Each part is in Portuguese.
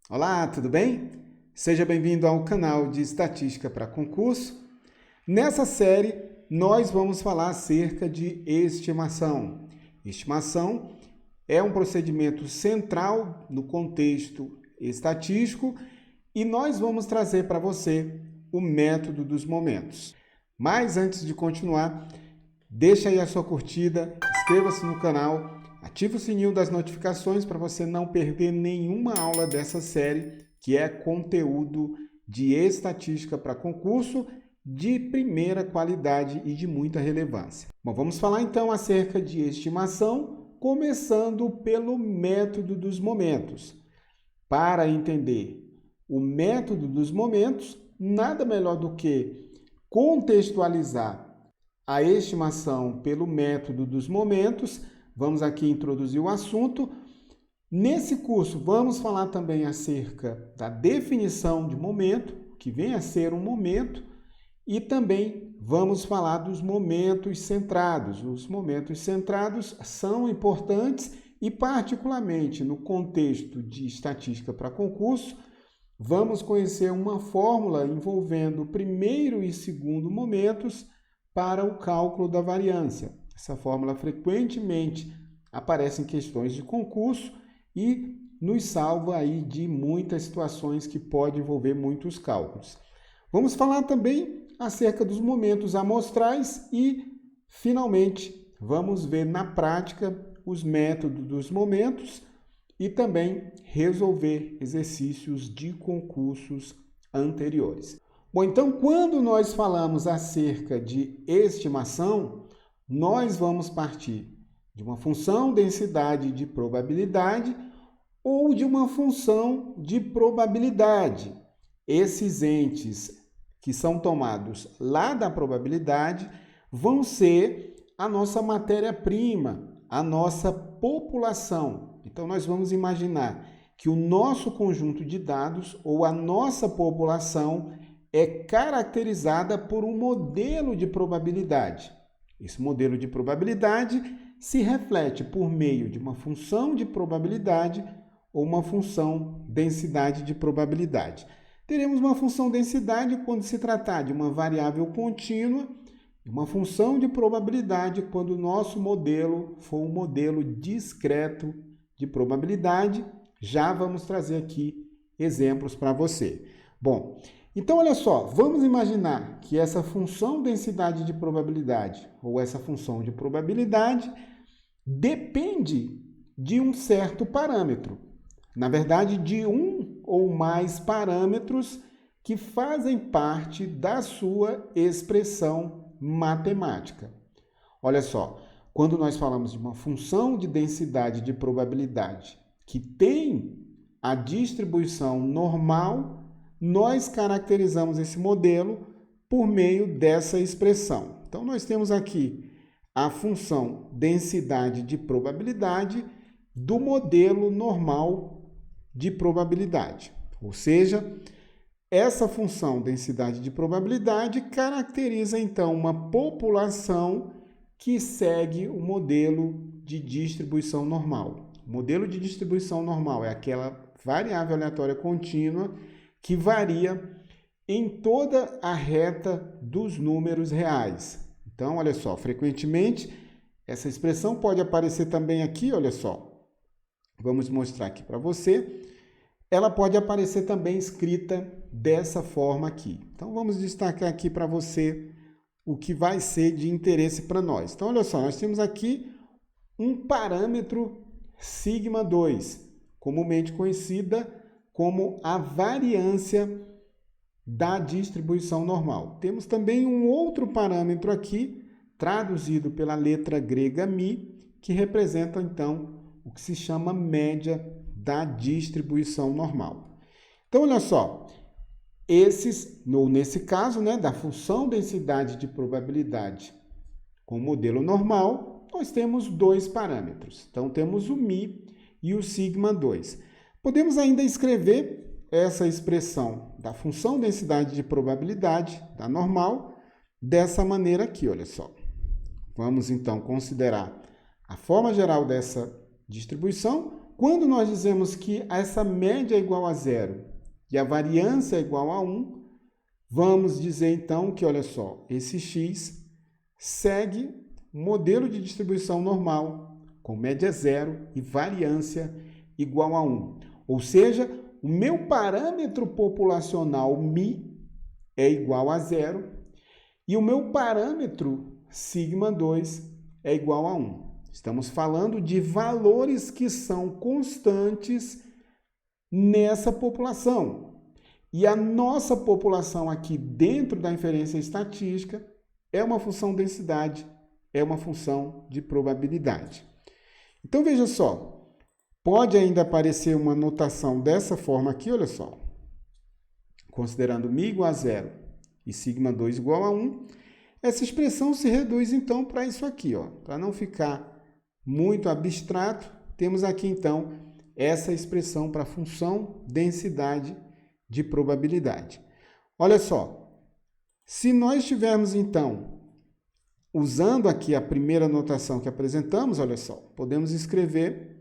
Olá, tudo bem? Seja bem-vindo ao canal de Estatística para Concurso. Nessa série, nós vamos falar acerca de estimação. Estimação é um procedimento central no contexto estatístico e nós vamos trazer para você o método dos momentos. Mas antes de continuar, deixa aí a sua curtida, inscreva-se no canal, ative o sininho das notificações para você não perder nenhuma aula dessa série, que é conteúdo de estatística para concurso de primeira qualidade e de muita relevância. Bom, vamos falar então acerca de estimação, começando pelo método dos momentos. Para entender o método dos momentos, nada melhor do que contextualizar a estimação pelo método dos momentos. Vamos aqui introduzir o assunto. Nesse curso, vamos falar também acerca da definição de momento, que vem a ser um momento, e também vamos falar dos momentos centrados. Os momentos centrados são importantes e, particularmente no contexto de estatística para concurso, vamos conhecer uma fórmula envolvendo o primeiro e segundo momentos para o cálculo da variância. Essa fórmula frequentemente aparece em questões de concurso e nos salva aí de muitas situações que podem envolver muitos cálculos. Vamos falar também acerca dos momentos amostrais e, finalmente, vamos ver na prática os métodos dos momentos e também resolver exercícios de concursos anteriores. Bom, então, quando nós falamos acerca de estimação, nós vamos partir de uma função densidade de probabilidade ou de uma função de probabilidade. Esses entes que são tomados lá da probabilidade vão ser a nossa matéria-prima, a nossa população. Então, nós vamos imaginar que o nosso conjunto de dados ou a nossa população é caracterizada por um modelo de probabilidade. Esse modelo de probabilidade se reflete por meio de uma função de probabilidade ou uma função densidade de probabilidade. Teremos uma função densidade quando se tratar de uma variável contínua e uma função de probabilidade quando o nosso modelo for um modelo discreto de probabilidade. Já vamos trazer aqui exemplos para você. Bom, então, olha só, vamos imaginar que essa função densidade de probabilidade ou essa função de probabilidade depende de um certo parâmetro. Na verdade, de um ou mais parâmetros que fazem parte da sua expressão matemática. Olha só, quando nós falamos de uma função de densidade de probabilidade que tem a distribuição normal, nós caracterizamos esse modelo por meio dessa expressão. Então, nós temos aqui a função densidade de probabilidade do modelo normal de probabilidade. Ou seja, essa função densidade de probabilidade caracteriza, então, uma população que segue o modelo de distribuição normal. O modelo de distribuição normal é aquela variável aleatória contínua que varia em toda a reta dos números reais. Então, olha só, frequentemente essa expressão pode aparecer também aqui, olha só. Vamos mostrar aqui para você. Ela pode aparecer também escrita dessa forma aqui. Então, vamos destacar aqui para você o que vai ser de interesse para nós. Então, olha só, nós temos aqui um parâmetro sigma 2, comumente conhecida como a variância da distribuição normal. Temos também um outro parâmetro aqui, traduzido pela letra grega μ, que representa, então, o que se chama média da distribuição normal. Então, olha só, nesse caso, da função densidade de probabilidade com o modelo normal, nós temos dois parâmetros. Então, temos o μ e o sigma 2. Podemos ainda escrever essa expressão da função densidade de probabilidade, da normal, dessa maneira aqui, olha só. Vamos, então, considerar a forma geral dessa distribuição quando nós dizemos que essa média é igual a zero e a variância é igual a 1, vamos dizer então que, olha só, esse x segue um modelo de distribuição normal, com média zero e variância igual a 1. Ou seja, o meu parâmetro populacional μ é igual a zero e o meu parâmetro σ2 é igual a 1. Estamos falando de valores que são constantes nessa população. E a nossa população aqui dentro da inferência estatística é uma função densidade, é uma função de probabilidade. Então veja só, pode ainda aparecer uma notação dessa forma aqui, olha só. Considerando μ igual a zero e σ2 igual a 1, essa expressão se reduz então para isso aqui, ó. Para não ficar muito abstrato, temos aqui então essa expressão para a função densidade de probabilidade. Olha só, se nós estivermos então usando aqui a primeira notação que apresentamos, olha só, podemos escrever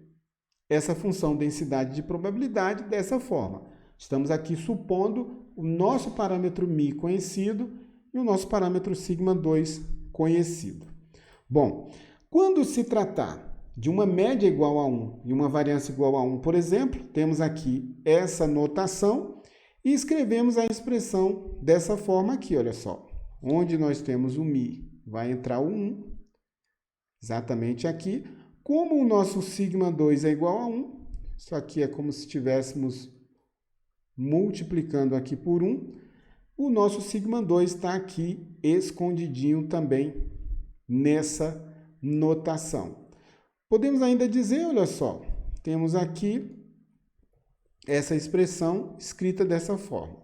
essa função densidade de probabilidade dessa forma. Estamos aqui supondo o nosso parâmetro μ conhecido e o nosso parâmetro σ2 conhecido. Bom, quando se tratar de uma média igual a 1 e uma variância igual a 1, por exemplo, temos aqui essa notação e escrevemos a expressão dessa forma aqui, olha só. Onde nós temos o μ, vai entrar o 1, exatamente aqui. Como o nosso σ2 é igual a 1, isso aqui é como se estivéssemos multiplicando aqui por 1, o nosso σ2 está aqui escondidinho também nessa notação. Podemos ainda dizer, olha só, temos aqui essa expressão escrita dessa forma.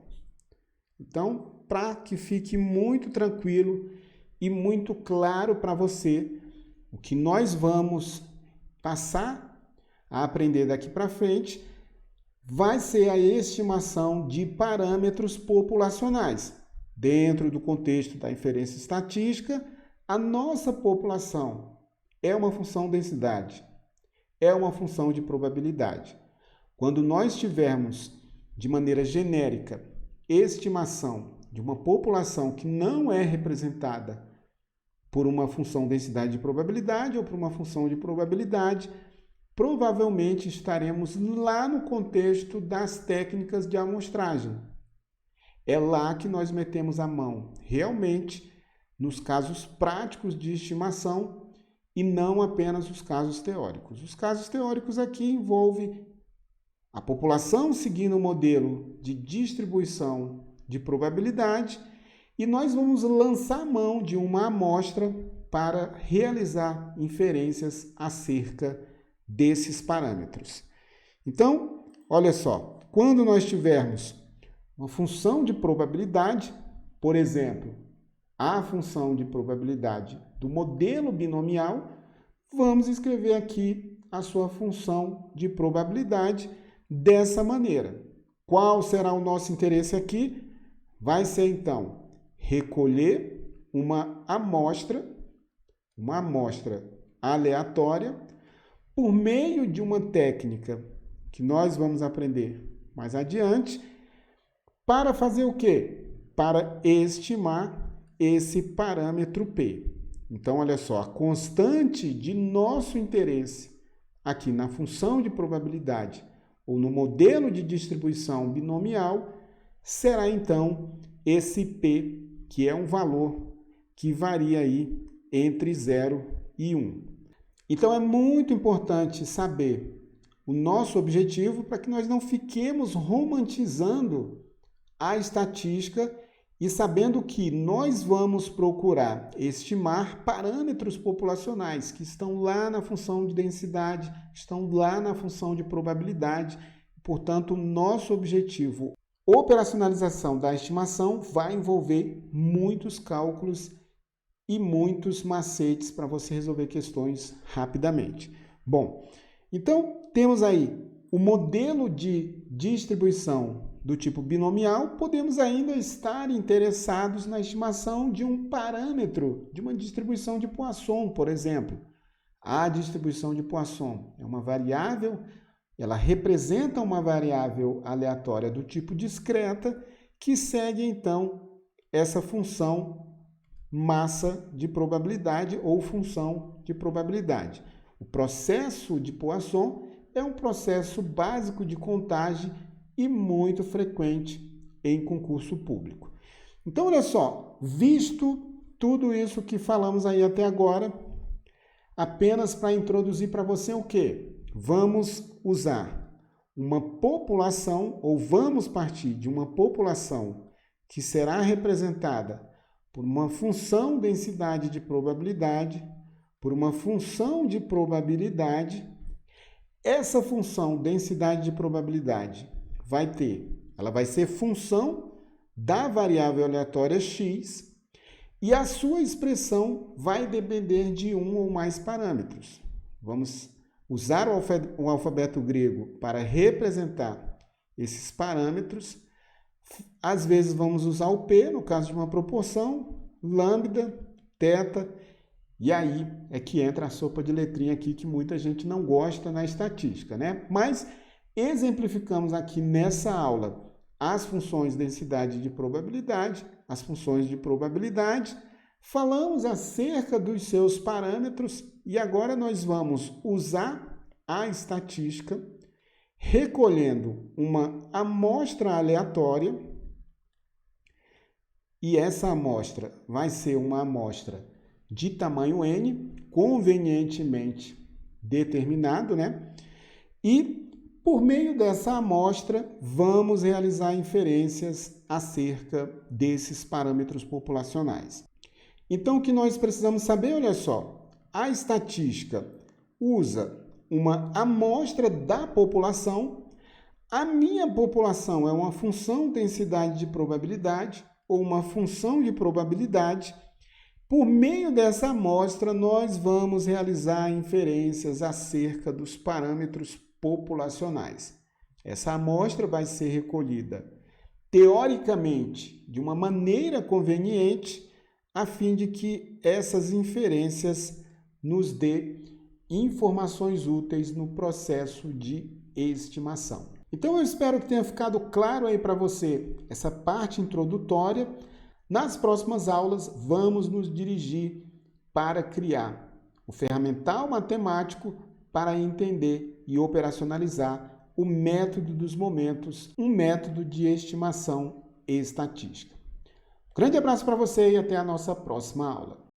Então, para que fique muito tranquilo e muito claro para você, o que nós vamos passar a aprender daqui para frente vai ser a estimação de parâmetros populacionais. Dentro do contexto da inferência estatística, a nossa população é uma função densidade, é uma função de probabilidade. Quando nós tivermos, de maneira genérica, estimação de uma população que não é representada por uma função densidade de probabilidade ou por uma função de probabilidade, provavelmente estaremos lá no contexto das técnicas de amostragem. É lá que nós metemos a mão, realmente, nos casos práticos de estimação e não apenas os casos teóricos. Os casos teóricos aqui envolvem a população seguindo o modelo de distribuição de probabilidade e nós vamos lançar mão de uma amostra para realizar inferências acerca desses parâmetros. Então, olha só, quando nós tivermos uma função de probabilidade, por exemplo, a função de probabilidade do modelo binomial, vamos escrever aqui a sua função de probabilidade dessa maneira. Qual será o nosso interesse aqui? Vai ser, então, recolher uma amostra aleatória, por meio de uma técnica que nós vamos aprender mais adiante, para fazer o quê? Para estimar esse parâmetro P. Então, olha só, a constante de nosso interesse aqui na função de probabilidade ou no modelo de distribuição binomial será, então, esse P, que é um valor que varia aí entre 0 e 1. Então, é muito importante saber o nosso objetivo para que nós não fiquemos romantizando a estatística e sabendo que nós vamos procurar estimar parâmetros populacionais que estão lá na função de densidade, estão lá na função de probabilidade. Portanto, nosso objetivo, operacionalização da estimação, vai envolver muitos cálculos e muitos macetes para você resolver questões rapidamente. Bom, então temos aí o modelo de distribuição do tipo binomial, podemos ainda estar interessados na estimação de um parâmetro, de uma distribuição de Poisson, por exemplo. A distribuição de Poisson é uma variável ela representa uma variável aleatória do tipo discreta que segue, então, essa função massa de probabilidade ou função de probabilidade. O processo de Poisson é um processo básico de contagem e muito frequente em concurso público. Então, olha só, visto tudo isso que falamos aí até agora, apenas para introduzir para você o quê? Vamos usar uma população, ou vamos partir de uma população que será representada por uma função densidade de probabilidade, por uma função de probabilidade. Essa função densidade de probabilidade ela vai ser função da variável aleatória x e a sua expressão vai depender de um ou mais parâmetros. Vamos usar o alfabeto grego para representar esses parâmetros. Às vezes vamos usar o P, no caso de uma proporção, lambda, θ, e aí é que entra a sopa de letrinha aqui que muita gente não gosta na estatística, né? Mas exemplificamos aqui nessa aula as funções de densidade de probabilidade, as funções de probabilidade, falamos acerca dos seus parâmetros e agora nós vamos usar a estatística recolhendo uma amostra aleatória e essa amostra vai ser uma amostra de tamanho n, convenientemente determinado, né? E por meio dessa amostra vamos realizar inferências acerca desses parâmetros populacionais. Então, o que nós precisamos saber, olha só, a estatística usa uma amostra da população. A minha população é uma função densidade de probabilidade ou uma função de probabilidade. Por meio dessa amostra, nós vamos realizar inferências acerca dos parâmetros populacionais. Essa amostra vai ser recolhida teoricamente de uma maneira conveniente, a fim de que essas inferências nos dê informações úteis no processo de estimação. Então eu espero que tenha ficado claro aí para você essa parte introdutória. Nas próximas aulas vamos nos dirigir para criar o ferramental matemático para entender e operacionalizar o método dos momentos, um método de estimação estatística. Grande abraço para você e até a nossa próxima aula.